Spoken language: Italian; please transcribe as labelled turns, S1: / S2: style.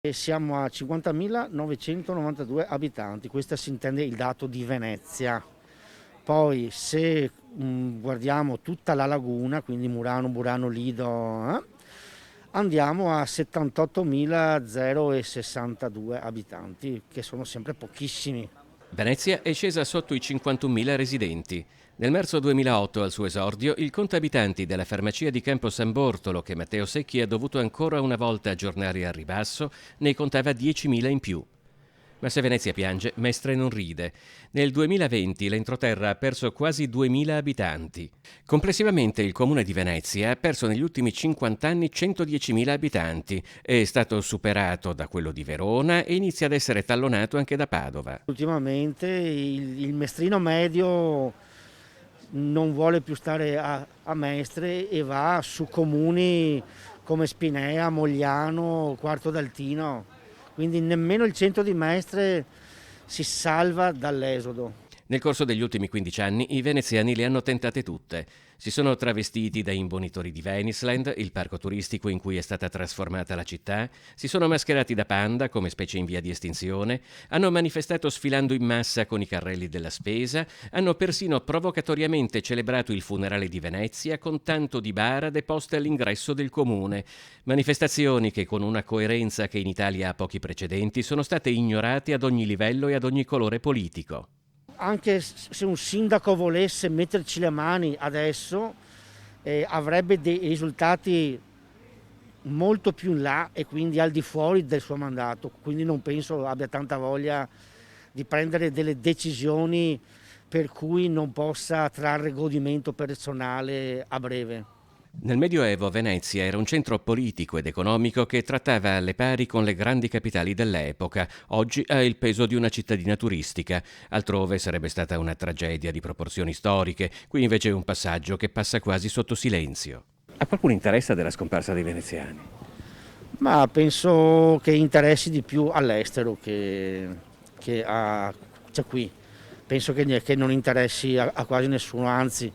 S1: E siamo a 50.992 abitanti, questo si intende il dato di Venezia. Poi se guardiamo tutta la laguna, quindi Murano, Burano, Lido, andiamo a 78.062 abitanti, che sono sempre pochissimi.
S2: Venezia è scesa sotto i 51.000 residenti. Nel marzo 2008, al suo esordio, il conto abitanti della farmacia di Campo San Bortolo, che Matteo Secchi ha dovuto ancora una volta aggiornare al ribasso, ne contava 10.000 in più. Ma se Venezia piange, Mestre non ride. Nel 2020 l'entroterra ha perso quasi 2.000 abitanti. Complessivamente il comune di Venezia ha perso negli ultimi 50 anni 110.000 abitanti, è stato superato da quello di Verona e inizia ad essere tallonato anche da Padova.
S1: Ultimamente il mestrino medio non vuole più stare a Mestre e va su comuni come Spinea, Mogliano, Quarto d'Altino, quindi nemmeno il centro di Mestre si salva dall'esodo.
S2: Nel corso degli ultimi 15 anni i veneziani le hanno tentate tutte. Si sono travestiti da imbonitori di Venisland, il parco turistico in cui è stata trasformata la città, si sono mascherati da panda come specie in via di estinzione, hanno manifestato sfilando in massa con i carrelli della spesa, hanno persino provocatoriamente celebrato il funerale di Venezia con tanto di bara deposte all'ingresso del comune. Manifestazioni che con una coerenza che in Italia ha pochi precedenti sono state ignorate ad ogni livello e ad ogni colore politico.
S1: Anche se un sindaco volesse metterci le mani adesso, avrebbe dei risultati molto più in là e quindi al di fuori del suo mandato, quindi non penso abbia tanta voglia di prendere delle decisioni per cui non possa trarre godimento personale a breve.
S2: Nel Medioevo Venezia era un centro politico ed economico che trattava alle pari con le grandi capitali dell'epoca. Oggi ha il peso di una cittadina turistica. Altrove sarebbe stata una tragedia di proporzioni storiche. Qui invece è un passaggio che passa quasi sotto silenzio. A qualcuno interessa della scomparsa dei veneziani?
S1: Ma penso che interessi di più all'estero che cioè qui. Penso che non interessi a quasi nessuno, anzi